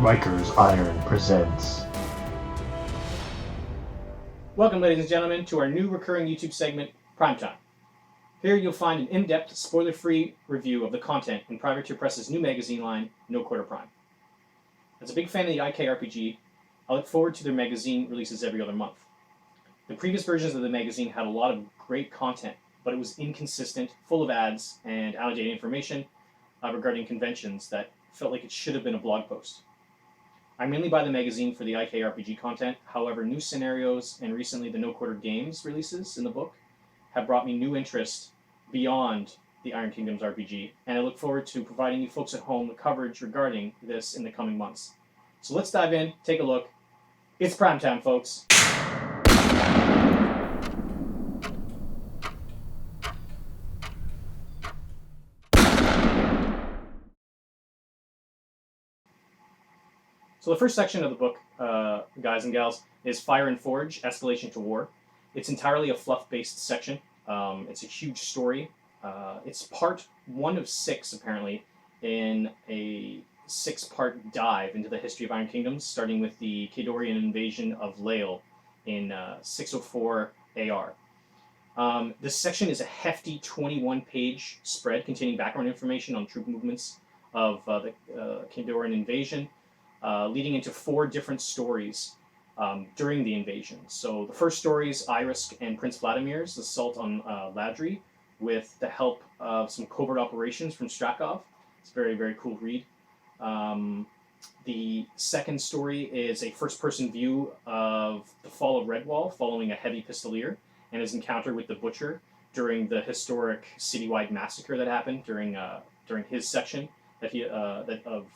Rikers Iron presents. Welcome, ladies and gentlemen, to our new recurring YouTube segment, Primetime. Here you'll find an in-depth, spoiler-free review of the content in Privateer Press's new magazine line, No Quarter Prime. As a big fan of the IK RPG, I look forward to their magazine releases every other month. The previous versions of the magazine had a lot of great content, but it was inconsistent, full of ads and out-of-date information regarding conventions that felt like it should have been a blog post. I mainly buy the magazine for the IK RPG content. However, new scenarios and recently the No Quarter Games releases in the book have brought me new interest beyond the Iron Kingdoms RPG, and I look forward to providing you folks at home the coverage regarding this in the coming months. So let's dive in, take a look. It's prime time, folks. So the first section of the book, guys and gals, is Fire and Forge, Escalation to War. It's entirely a fluff-based section. It's a huge story. It's part 1 of 6, apparently, in a 6-part dive into the history of Iron Kingdoms, starting with the Khadorian invasion of Lael in 604 AR. This section is a hefty 21-page spread containing background information on troop movements of the Khadorian invasion, leading into 4 different stories during the invasion. So the first story is Irisk and Prince Vladimir's assault on Ladri with the help of some covert operations from Strakov. It's a very, very cool read. The second story is a first-person view of the fall of Redwall following a heavy pistolier and his encounter with the Butcher during the historic citywide massacre that happened during his section that he of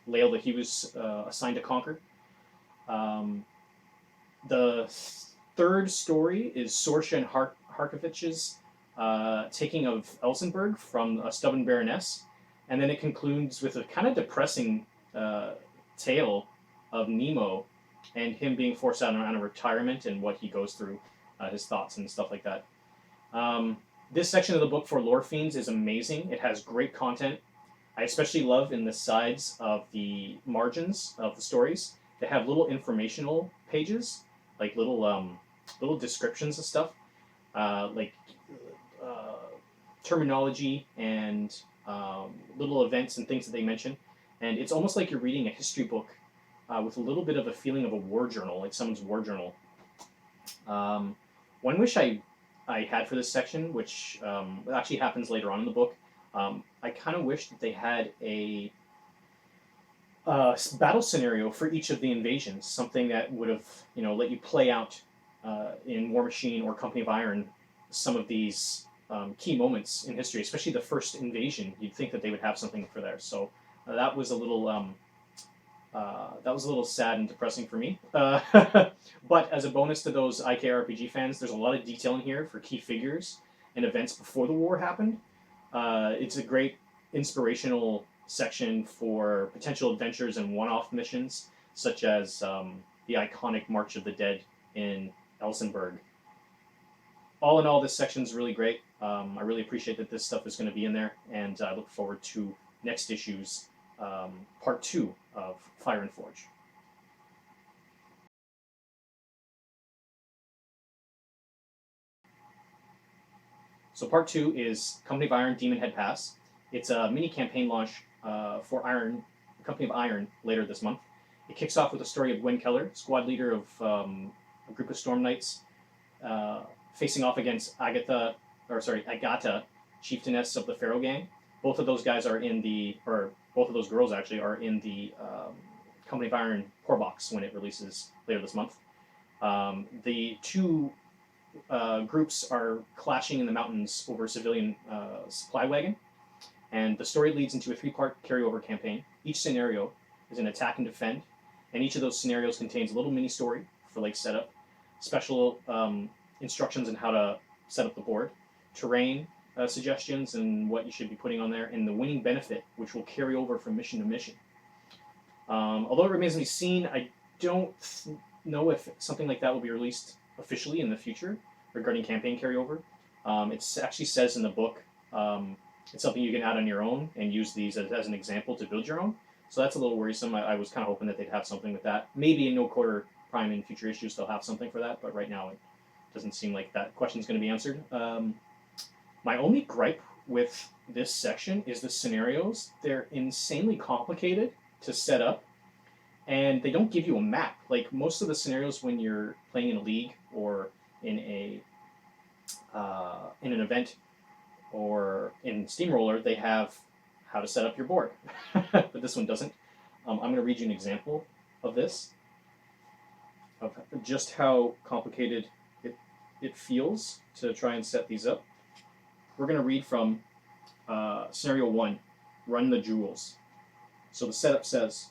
Lael that he was assigned to conquer. The third story is Sorsha and Harkovich's taking of Elsenburg from a stubborn baroness, and then it concludes with a kind of depressing tale of Nemo and him being forced out on a retirement and what he goes through, his thoughts and stuff like that. This section of the book for Lore Fiends is amazing. It has great content. I especially love in the sides of the margins of the stories, they have little informational pages, like little descriptions of stuff, like terminology and little events and things that they mention. And it's almost like you're reading a history book with a little bit of a feeling of a war journal, like someone's war journal. One wish I had for this section, which actually happens later on in the book, I kind of wish that they had a battle scenario for each of the invasions, something that would have, let you play out in War Machine or Company of Iron some of these key moments in history, especially the first invasion. You'd think that they would have something for there. So that was a little sad and depressing for me. But as a bonus to those IK RPG fans, there's a lot of detail in here for key figures and events before the war happened. It's a great inspirational section for potential adventures and one-off missions, such as the iconic March of the Dead in Elsenburg. All in all, this section is really great. I really appreciate that this stuff is going to be in there, and I look forward to next issue's part 2 of Fire and Forge. So part 2 is Company of Iron Demonhead Pass. It's a mini campaign launch for Company of Iron later this month. It kicks off with the story of Gwen Keller, squad leader of a group of Storm Knights, facing off against Agata, chieftainess of the Pharaoh Gang. Both of those guys are both of those girls actually are in the Company of Iron core box when it releases later this month. The two groups are clashing in the mountains over a civilian supply wagon, and the story leads into a 3-part carryover campaign. Each scenario is an attack and defend, and each of those scenarios contains a little mini story for like setup, special instructions on how to set up the board, terrain suggestions and what you should be putting on there, and the winning benefit, which will carry over from mission to mission. Although it remains to be seen, I don't know if something like that will be released officially in the future regarding campaign carryover. It actually says in the book it's something you can add on your own and use these as an example to build your own. So that's a little worrisome. I was kind of hoping that they'd have something with that. Maybe in No Quarter Prime in future issues they'll have something for that, but right now it doesn't seem like that question's going to be answered. My only gripe with this section is the scenarios. They're insanely complicated to set up, and they don't give you a map. Like most of the scenarios when you're playing in a league or in an event or in Steamroller, they have how to set up your board, but this one doesn't. I'm going to read you an example of this, of just how complicated it feels to try and set these up. We're going to read from Scenario 1, Run the Jewels. So the setup says,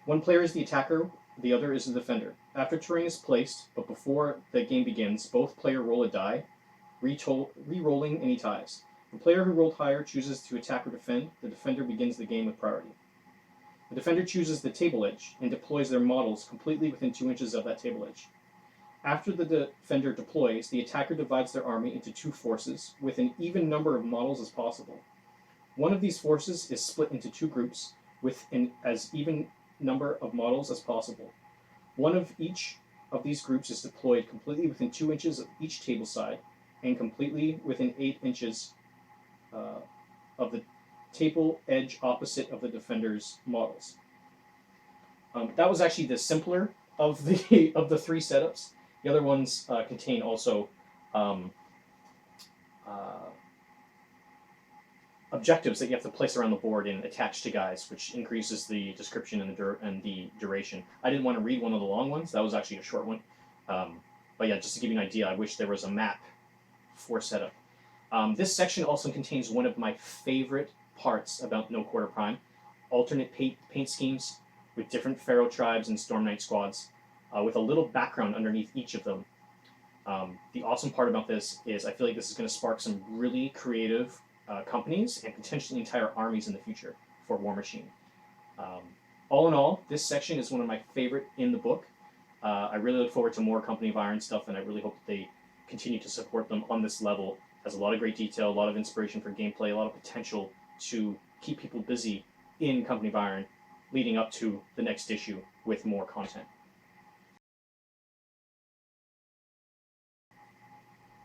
one player is the attacker, the other is the defender. After terrain is placed, but before the game begins, both players roll a die, re-rolling any ties. The player who rolled higher chooses to attack or defend. The defender begins the game with priority. The defender chooses the table edge and deploys their models completely within 2 inches of that table edge. After the defender deploys, the attacker divides their army into 2 forces with an even number of models as possible. One of these forces is split into 2 groups with an as even number of models as possible. One of each of these groups is deployed completely within 2 inches of each table side and completely within 8 inches of the table edge opposite of the defender's models. That was actually the simpler of the 3 setups. The other ones contain also objectives that you have to place around the board and attach to guys, which increases the description and the duration. I didn't want to read one of the long ones. That was actually a short one. But yeah, just to give you an idea, I wish there was a map for setup. This section also contains one of my favorite parts about No Quarter Prime, alternate paint schemes with different Pharaoh tribes and Storm Knight squads, with a little background underneath each of them. The awesome part about this is I feel like this is going to spark some really creative companies and potentially entire armies in the future for War Machine. All in all, this section is one of my favorite in the book. I really look forward to more Company of Iron stuff, and I really hope that they continue to support them on this level. It has a lot of great detail, a lot of inspiration for gameplay, a lot of potential to keep people busy in Company of Iron leading up to the next issue with more content.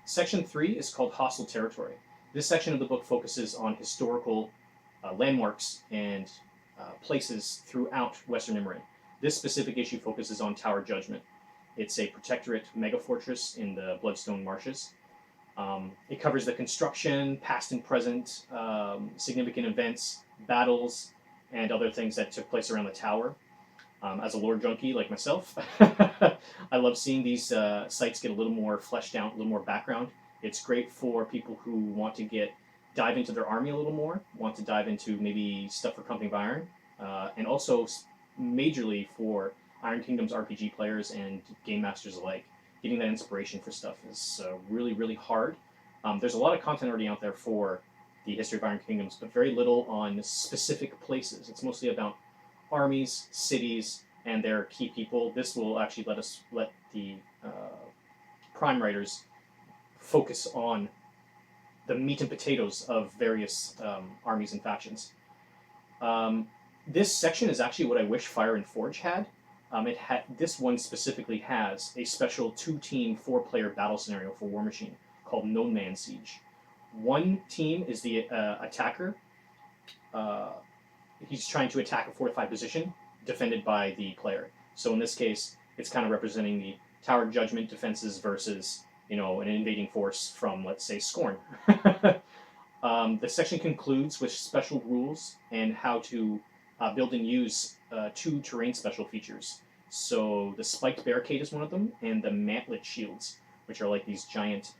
Section 3 is called Hostile Territory. This section of the book focuses on historical landmarks and places throughout Western Immorin. This specific issue focuses on Tower Judgement. It's a protectorate megafortress in the Bloodstone Marshes. It covers the construction, past and present, significant events, battles, and other things that took place around the tower. As a lore junkie like myself, I love seeing these sites get a little more fleshed out, a little more background. It's great for people who want to dive into their army a little more, want to dive into maybe stuff for Company of Iron, and also majorly for Iron Kingdom's RPG players and game masters alike. Getting that inspiration for stuff is really, really hard. There's a lot of content already out there for the history of Iron Kingdoms, but very little on specific places. It's mostly about armies, cities, and their key people. This will actually let the Prime writers focus on the meat and potatoes of various armies and factions. This section is actually what I wish Fire and Forge had. This one specifically has a special 2-team, 4-player battle scenario for War Machine called No Man's Siege. One team is the attacker. He's trying to attack a fortified position defended by the player. So in this case, it's kind of representing the Tower Judgement defenses versus an invading force from, let's say, Scorn. The section concludes with special rules and how to build and use 2 terrain special features. So the Spiked Barricade is one of them, and the Mantlet Shields, which are like these giant,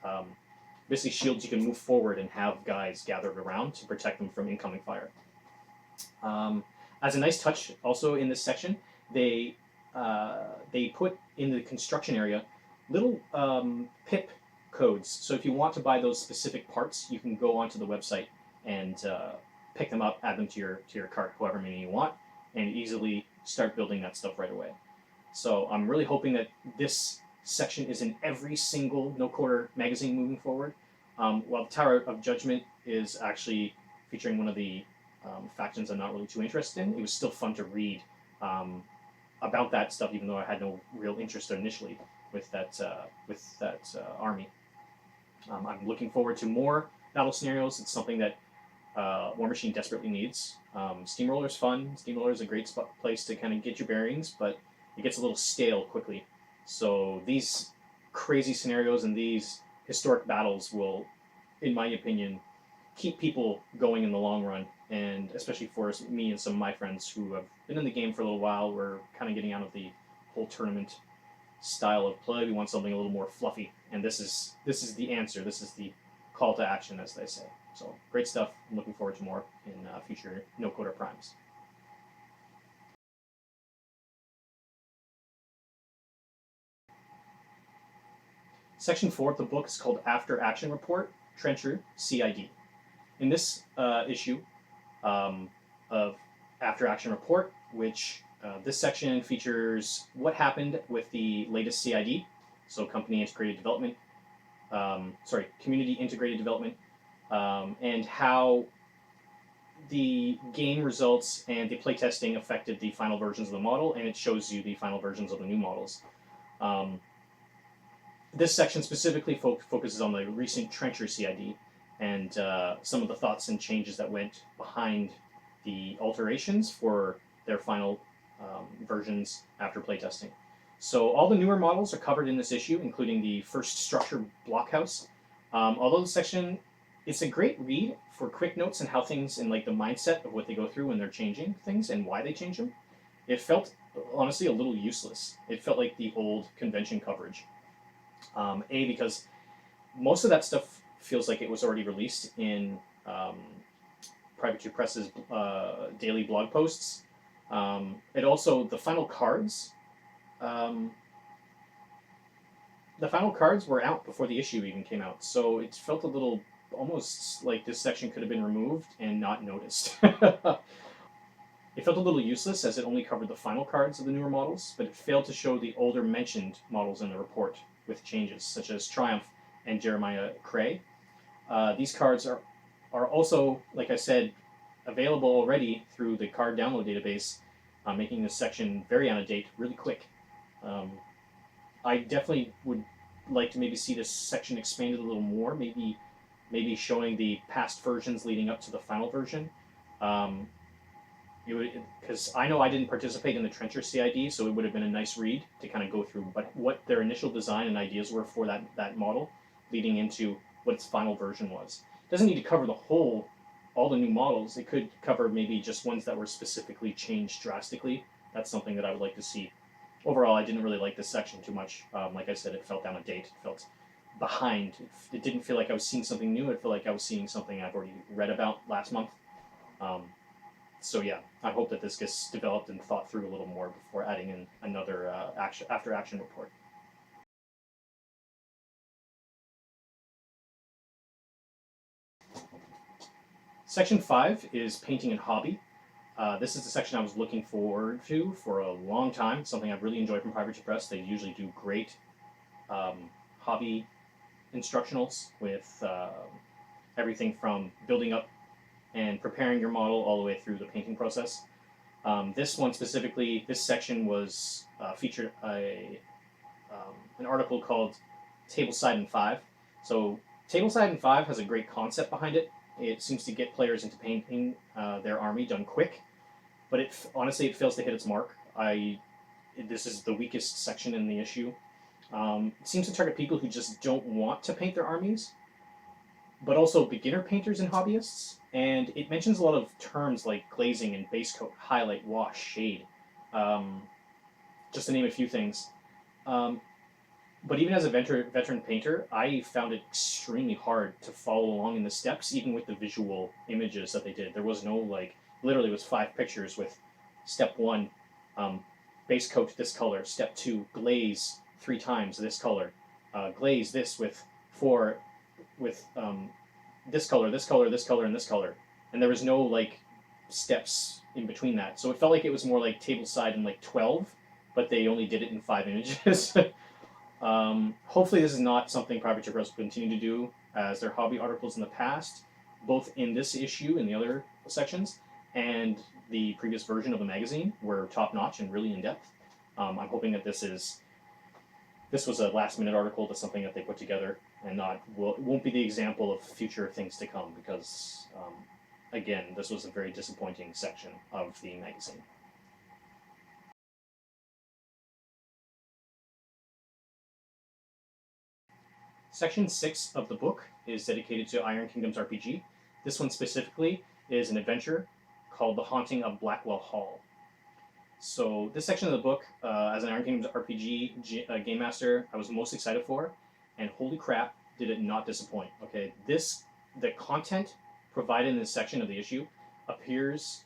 basically shields you can move forward and have guys gathered around to protect them from incoming fire. As a nice touch, also in this section, they put in the construction area little pip codes. So if you want to buy those specific parts, you can go onto the website and pick them up, add them to your cart, however many you want, and easily start building that stuff right away. So I'm really hoping that this section is in every single No Quarter magazine moving forward. While the Tower of Judgement is actually featuring one of the factions I'm not really too interested in. It was still fun to read about that stuff, even though I had no real interest initially with that army. I'm looking forward to more battle scenarios. It's something that War Machine desperately needs. Steamroller is fun. Steamroller is a great place to kind of get your bearings, but it gets a little stale quickly. So these crazy scenarios and these historic battles will, in my opinion, keep people going in the long run. And especially for me and some of my friends who have been in the game for a little while, we're kind of getting out of the whole tournament style of play. We want something a little more fluffy, and this is the answer. This is the call to action, as they say. So great stuff. I'm looking forward to more in future No Coder Primes. Section 4 of the book is called After Action Report, Trencher, CID. In this issue of After Action Report, which this section features what happened with the latest CID, so Community Integrated Development, and how the game results and the playtesting affected the final versions of the model, and it shows you the final versions of the new models. This section specifically focuses on the recent Trencher CID and some of the thoughts and changes that went behind the alterations for their final versions after playtesting. So all the newer models are covered in this issue, including the first structure blockhouse. Although the section, it's a great read for quick notes and how things and like the mindset of what they go through when they're changing things and why they change them. It felt honestly a little useless. It felt like the old convention coverage. Because most of that stuff feels like it was already released in Privateer Press's daily blog posts. It also, the final cards were out before the issue even came out, so it felt a little almost like this section could have been removed and not noticed. It felt a little useless as it only covered the final cards of the newer models, but it failed to show the older mentioned models in the report with changes, such as Triumph and Jeremiah Cray. These cards are also, like I said, available already through the card download database, making this section very out of date really quick. I definitely would like to maybe see this section expanded a little more, maybe showing the past versions leading up to the final version. Because I know I didn't participate in the Trencher CID, so it would have been a nice read to kind of go through what their initial design and ideas were for that model, leading into what its final version was. It doesn't need to cover all the new models. It could cover maybe just ones that were specifically changed drastically. That's something that I would like to see. Overall, I didn't really like this section too much. Like I said, it felt out of date. It felt behind. It didn't feel like I was seeing something new. It felt like I was seeing something I've already read about last month. So yeah, I hope that this gets developed and thought through a little more before adding in another after action report. Section 5 is painting and hobby. This is the section I was looking forward to for a long time, something I've really enjoyed from Privateer Press. They usually do great hobby instructionals with everything from building up and preparing your model all the way through the painting process. This one specifically, this section was featured an article called Tableside in 5. So Tableside in 5 has a great concept behind it. It seems to get players into painting their army done quick, but honestly it fails to hit its mark. This is the weakest section in the issue. It seems to target people who just don't want to paint their armies, but also beginner painters and hobbyists. And it mentions a lot of terms like glazing and base coat, highlight, wash, shade, just to name a few things. But even as a veteran painter, I found it extremely hard to follow along in the steps, even with the visual images that they did. There was no, literally it was 5 pictures with step 1, base coat this color, step 2, glaze 3 times this color, glaze this with 4, with this color, this color, this color, and this color. And there was no, steps in between that. So it felt like it was more like Tableside in, 12, but they only did it in 5 images. Hopefully this is not something Privateer Press will continue to do as their hobby articles in the past, both in this issue and the other sections. and the previous version of the magazine were top-notch and really in-depth. I'm hoping that this was a last-minute article to something that they put together, and won't be the example of future things to come, because, again, this was a very disappointing section of the magazine. Section 6 of the book is dedicated to Iron Kingdoms RPG. This one specifically is an adventure called The Haunting of Blackwell Hall. So this section of the book, as an Iron Kingdoms RPG game master, I was most excited for, and holy crap, did it not disappoint. Okay, the content provided in this section of the issue appears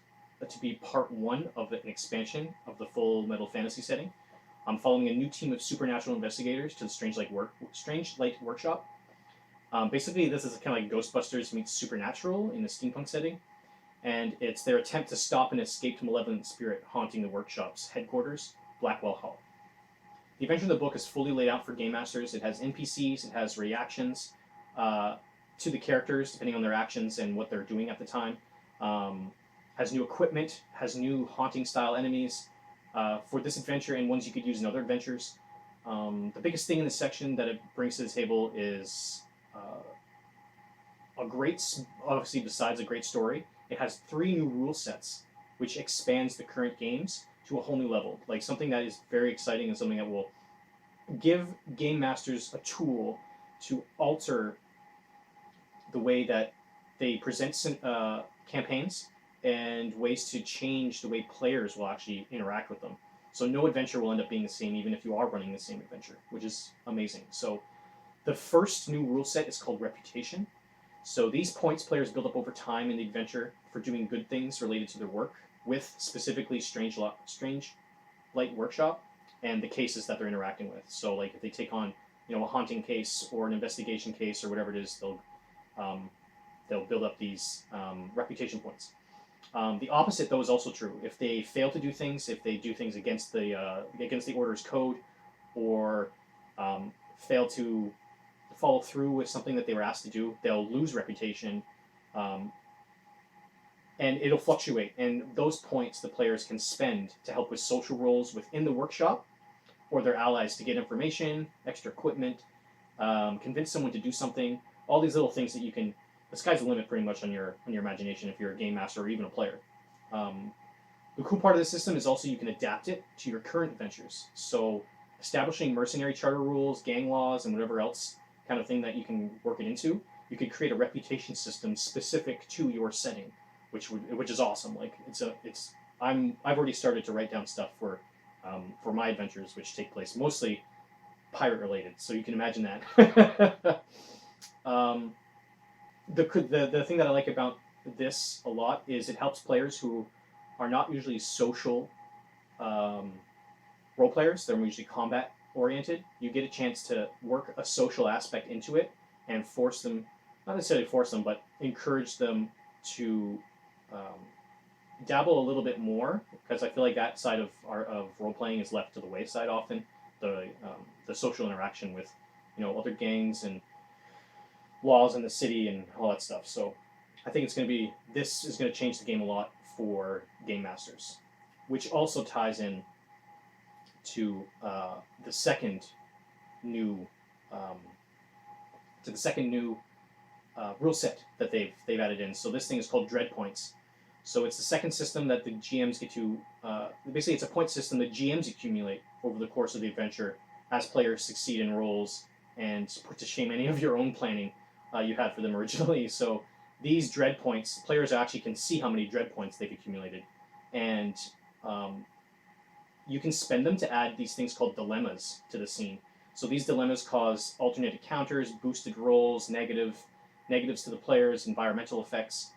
to be part 1 of an expansion of the Full Metal Fantasy setting. I'm following a new team of supernatural investigators to the Strange Light Workshop. Basically, this is kind of like Ghostbusters meets Supernatural in a steampunk setting, and it's their attempt to stop an escaped malevolent spirit haunting the workshop's headquarters, Blackwell Hall. The adventure of the book is fully laid out for game masters. It has NPCs, it has reactions to the characters depending on their actions and what they're doing at the time. Has new equipment, has new haunting style enemies for this adventure and ones you could use in other adventures. The biggest thing in this section that it brings to the table is obviously besides a great story, it has 3 new rule sets, which expands the current games to a whole new level. Like something that is very exciting and something that will give game masters a tool to alter the way that they present campaigns and ways to change the way players will actually interact with them. So no adventure will end up being the same, even if you are running the same adventure, which is amazing. So the first new rule set is called Reputation. So these points players build up over time in the adventure for doing good things related to their work, with specifically Strange Light Workshop and the cases that they're interacting with. So like if they take on a haunting case or an investigation case or whatever it is, they'll build up these reputation points. The opposite, though, is also true. If they fail to do things, if they do things against the Order's code, or fail to follow through with something that they were asked to do, they'll lose reputation, and it'll fluctuate. And those points the players can spend to help with social roles within the workshop, or their allies to get information, extra equipment, convince someone to do something. All these little things that you can. The sky's the limit pretty much on your imagination if you're a game master or even a player. The cool part of the system is also you can adapt it to your current adventures. So establishing mercenary charter rules, gang laws, and whatever else kind of thing that you can work it into, you could create a reputation system specific to your setting, which is awesome. Like I've already started to write down stuff for my adventures, which take place mostly pirate related. So you can imagine that. The thing that I like about this a lot is it helps players who are not usually social role players. They're usually combat oriented. You get a chance to work a social aspect into it and force them, not necessarily force them, but encourage them to dabble a little bit more, because I feel like that side of role playing is left to the wayside often. The social interaction with other gangs and laws in the city and all that stuff. So I think this is going to change the game a lot for game masters, which also ties in to the second new rule set that they've added in. So this thing is called Dread Points. So it's the second system that the GMs get to. Basically, it's a point system that GMs accumulate over the course of the adventure as players succeed in roles and put to shame any of your own planning you had for them originally. So these dread points, players actually can see how many dread points they've accumulated, and you can spend them to add these things called dilemmas to the scene. So these dilemmas cause alternate encounters, boosted rolls, negatives to the players, environmental effects.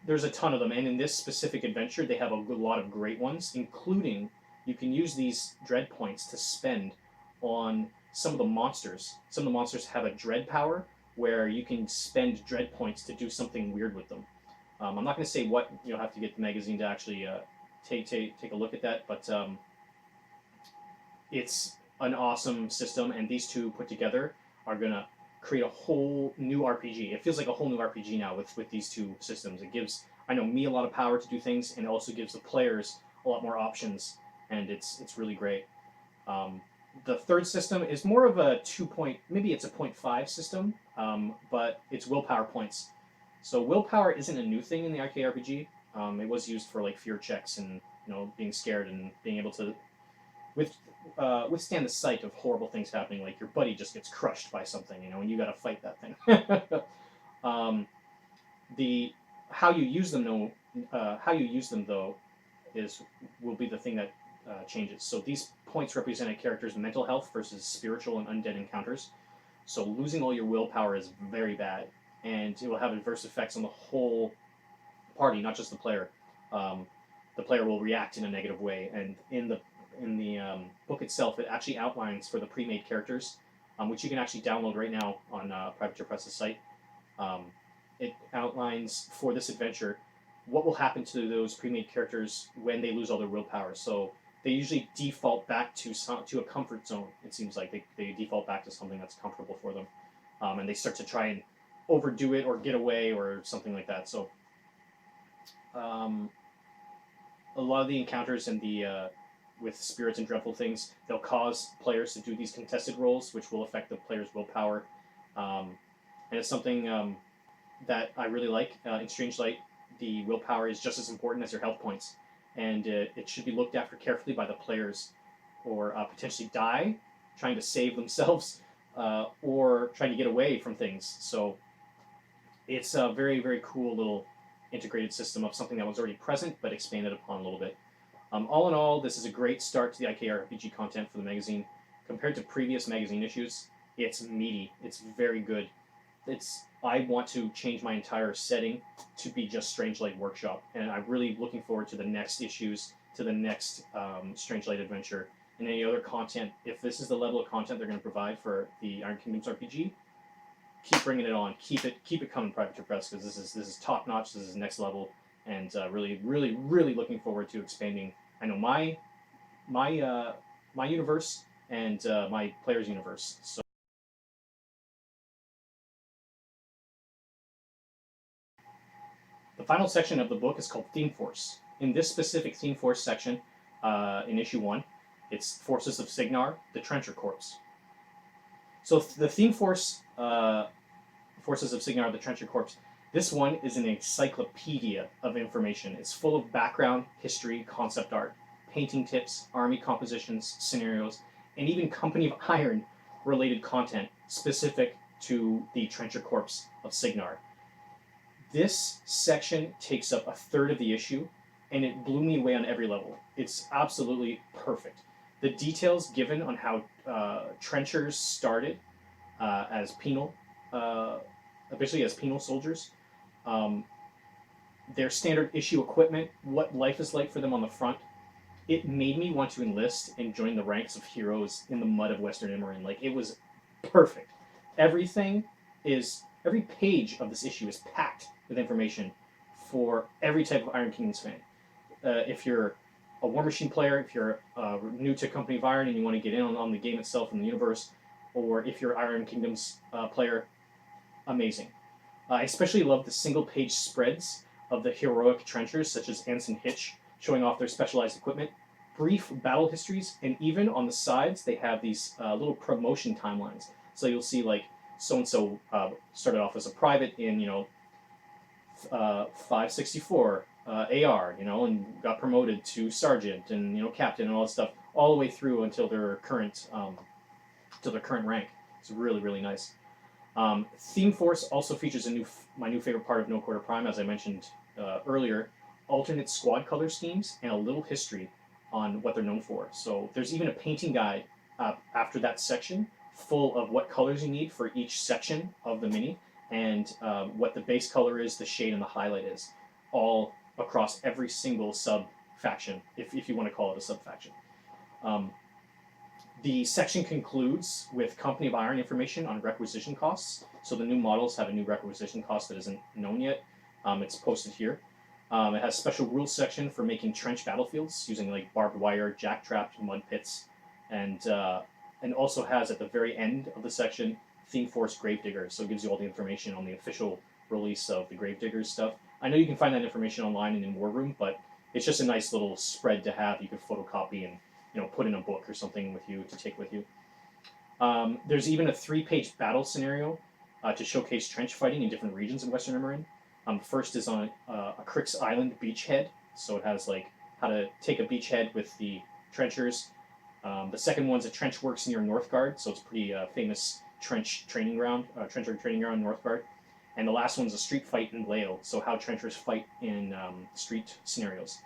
There's a ton of them, and in this specific adventure, they have a lot of great ones, including you can use these dread points to spend on some of the monsters. Some of the monsters have a dread power where you can spend dread points to do something weird with them. I'm not going to say what. You'll have to get the magazine to actually take a look at that, but it's an awesome system, and these two put together are going to create a whole new RPG. It feels like a whole new RPG now with these two systems. It gives I know, me a lot of power to do things, and it also gives the players a lot more options, and it's really great. Um, the third system is more of a 2 point, maybe it's a 0.5 system, but it's willpower points. So willpower isn't a new thing in the IKRPG. It was used for like fear checks and being scared and being able to with withstand the sight of horrible things happening, like your buddy just gets crushed by something, and you got to fight that thing. um, the how you use them, though, is will be the thing that changes. So these points represent a character's mental health versus spiritual and undead encounters. So losing all your willpower is very bad, and it will have adverse effects on the whole party, not just the player. The player will react in a negative way, and in the book itself, it actually outlines for the pre-made characters, which you can actually download right now on Privateer Press's site. It outlines for this adventure what will happen to those pre-made characters when they lose all their willpower. So they usually default back to a comfort zone. It seems like they default back to something that's comfortable for them, and they start to try and overdo it or get away or something like that. So a lot of the encounters in the with spirits and dreadful things, they'll cause players to do these contested rolls, which will affect the player's willpower. And it's something that I really like. In Strange Light, the willpower is just as important as your health points, and it should be looked after carefully by the players, or potentially die trying to save themselves, or trying to get away from things. So it's a very, very cool little integrated system of something that was already present but expanded upon a little bit. All in all, this is a great start to the IKRPG content for the magazine. Compared to previous magazine issues, it's meaty. It's very good. I want to change my entire setting to be just Strange Light Workshop, and I'm really looking forward to the next issues, to the next Strange Light adventure, and any other content. If this is the level of content they're going to provide for the Iron Kingdoms RPG, keep bringing it on. Keep it coming, Privateer Press, because this is top notch. This is next level, and really, really, really looking forward to expanding. I know my universe and my players' universe. So. The final section of the book is called Theme Force. In this specific Theme Force section, in issue 1, it's Forces of Cygnar, the Trencher Corps. So the Theme Force, Forces of Cygnar, the Trencher Corps, this one is an encyclopedia of information. It's full of background, history, concept art, painting tips, army compositions, scenarios, and even Company of Iron related content specific to the Trencher Corps of Cygnar. This section takes up a third of the issue, and it blew me away on every level. It's absolutely perfect. The details given on how trenchers started as penal, officially as penal soldiers, their standard issue equipment, what life is like for them on the front, it made me want to enlist and join the ranks of heroes in the mud of Western Immorin. Like, it was perfect. Every page of this issue is packed with information for every type of Iron Kingdoms fan. If you're a War Machine player, if you're new to Company of Iron and you want to get in on the game itself and the universe, or if you're Iron Kingdoms player, amazing. I especially love the single-page spreads of the heroic trenchers, such as Ensign Hitch, showing off their specialized equipment, brief battle histories, and even on the sides they have these little promotion timelines. So you'll see, like, so-and-so started off as a private in 564 AR, and got promoted to sergeant and captain and all that stuff, all the way through until their current rank. It's really, really nice. Theme Force also features my new favorite part of No Quarter Prime, as I mentioned earlier, alternate squad color schemes and a little history on what they're known for. So there's even a painting guide after that section, full of what colors you need for each section of the mini, and what the base color is, the shade, and the highlight is, all across every single sub-faction, if you want to call it a sub-faction. The section concludes with Company of Iron information on requisition costs. So the new models have a new requisition cost that isn't known yet. It's posted here. It has a special rules section for making trench battlefields using like barbed wire, jack-trapped mud pits, and also has at the very end of the section Theme Force Gravediggers. So it gives you all the information on the official release of the Gravediggers stuff, I know you can find that information online and in War Room, but it's just a nice little spread to have. You could photocopy and put in a book or something with you to take with you. There's even a 3-page battle scenario to showcase trench fighting in different regions in Western Emerald. First is on a Crix Island beachhead, so it has like how to take a beachhead with the trenchers. The second one's a trench works near Northgard, so it's a pretty famous trencher training ground in Northgard. And the last one's a street fight in Lael, so how trenchers fight in street scenarios.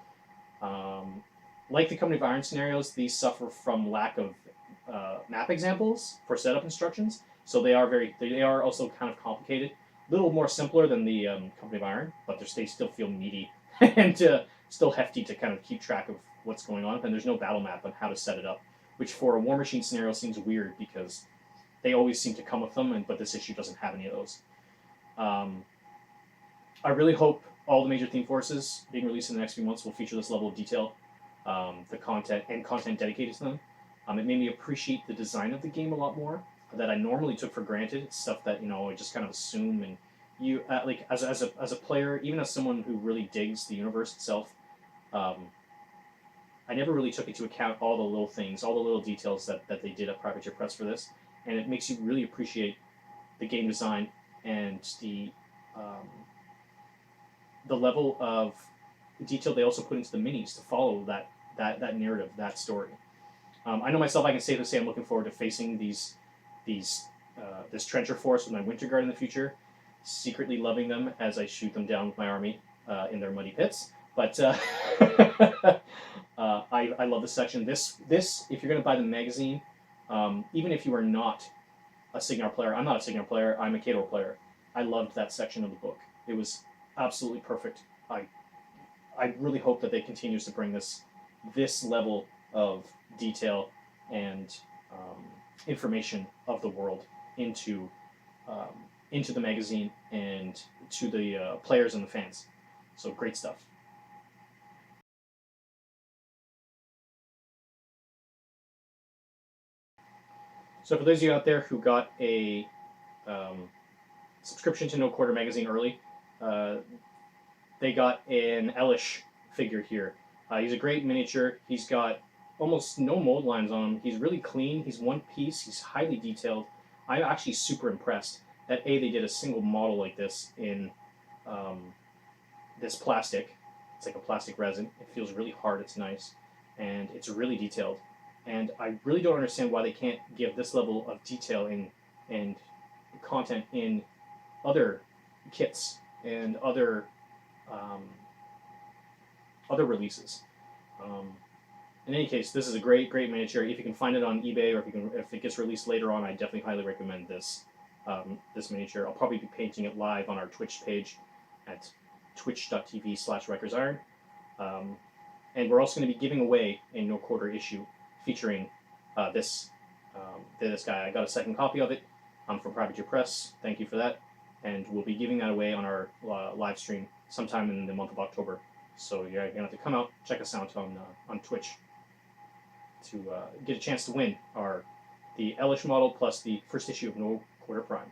Like the Company of Iron scenarios, these suffer from lack of map examples for setup instructions, so they are also kind of complicated. A little more simpler than the Company of Iron, but they still feel meaty and still hefty to kind of keep track of what's going on. And there's no battle map on how to set it up, which for a War Machine scenario seems weird because they always seem to come with them, but this issue doesn't have any of those. I really hope all the major theme forces being released in the next few months will feature this level of detail, the content dedicated to them. It made me appreciate the design of the game a lot more that I normally took for granted. It's stuff that I just kind of assume, and you like as a player, even as someone who really digs the universe itself, I never really took into account all the little things, all the little details that they did at Privateer Press for this, and it makes you really appreciate the game design and the level of detail they also put into the minis to follow that narrative, that story. I know myself, I can safely say I'm looking forward to facing this trencher force with my Winter Guard in the future, secretly loving them as I shoot them down with my army in their muddy pits. But I love this section. This if you're going to buy the magazine, even if you are not a Cygnar player, I'm not a Cygnar player, I'm a Khador player. I loved that section of the book. It was absolutely perfect. I really hope that they continues to bring this level of detail and information of the world into the magazine and to the players and the fans. So great stuff. So for those of you out there who got a subscription to No Quarter magazine early, they got an Elish figure here. He's a great miniature. He's got almost no mold lines on him. He's really clean. He's one piece. He's highly detailed. I'm actually super impressed that they did a single model like this in this plastic. It's like a plastic resin. It feels really hard. It's nice, and it's really detailed. And I really don't understand why they can't give this level of detail and content in other kits and other releases. In any case, this is a great miniature. If you can find it on eBay, or if it gets released later on, I definitely highly recommend this miniature. I'll probably be painting it live on our Twitch page at twitch.tv/RikersIron. And we're also going to be giving away a No Quarter issue featuring this guy. I got a second copy of it from Privateer Press. Thank you for that. And we'll be giving that away on our live stream sometime in the month of October. So you're going to have to come out, check us out on Twitch to get a chance to win the Elish model plus the first issue of No Quarter Prime.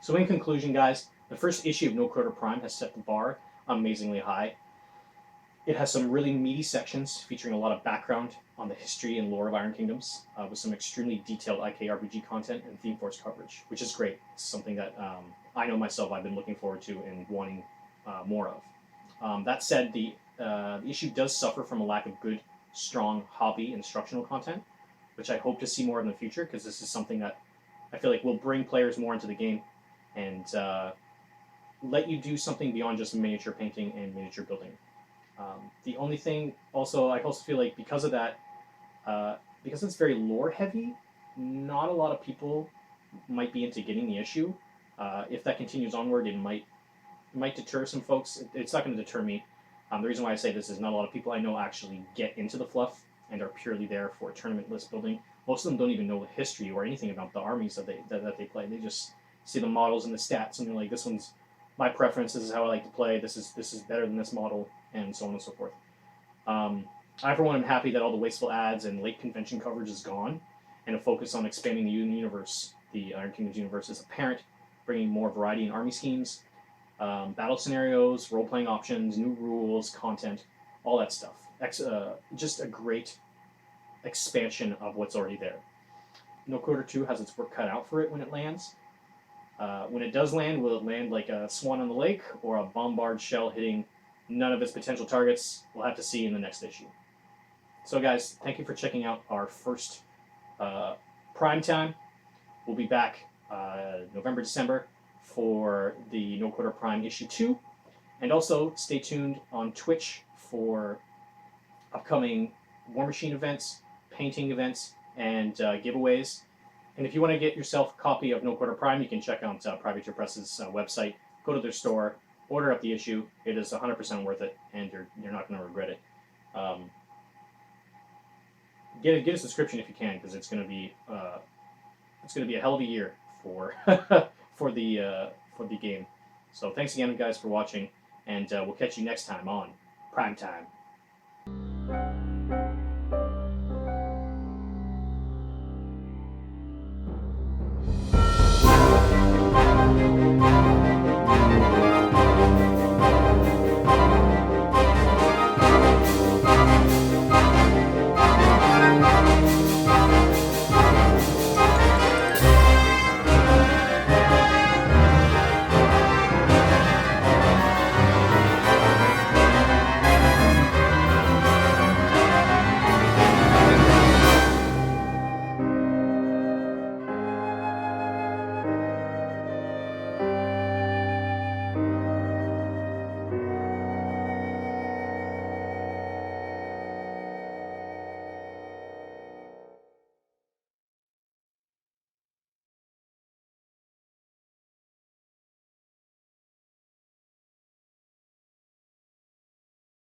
So in conclusion, guys, the first issue of No Quarter Prime has set the bar amazingly high. It has some really meaty sections featuring a lot of background on the history and lore of Iron Kingdoms, with some extremely detailed IKRPG content and theme force coverage, which is great. It's something that I know myself I've been looking forward to and wanting more of. That said, the issue does suffer from a lack of good, strong hobby instructional content, which I hope to see more in the future, because this is something that I feel like will bring players more into the game and let you do something beyond just miniature painting and miniature building. The only thing, I also feel like because of that, because it's very lore heavy, not a lot of people might be into getting the issue. If that continues onward, it might deter some folks. It's not going to deter me. The reason why I say this is not a lot of people I know actually get into the fluff and are purely there for tournament list building. Most of them don't even know the history or anything about the armies that they play. They just see the models and the stats and they're like, this one's my preference, this is how I like to play, this is better than this model, and so on and so forth. I, for one, am happy that all the wasteful ads and late convention coverage is gone, and a focus on expanding the universe the Iron Kingdoms universe is apparent, bringing more variety in army schemes, battle scenarios, role-playing options, new rules, content, all that stuff. Just a great expansion of what's already there. No Quarter 2 has its work cut out for it when it lands. When it does land, will it land like a swan on the lake or a bombard shell hitting none of its potential targets? We'll have to see in the next issue. So guys, thank you for checking out our first Prime Time. We'll be back November, December for the No Quarter Prime issue 2. And also stay tuned on Twitch for upcoming War Machine events, painting events, and giveaways. And if you want to get yourself a copy of No Quarter Prime, you can check out Privateer Press's website. Go to their store, order up the issue. It is 100% worth it, and you're not going to regret it. Get a subscription if you can, because it's going to be a hell of a year for for the game. So thanks again, guys, for watching, and we'll catch you next time on Prime Time.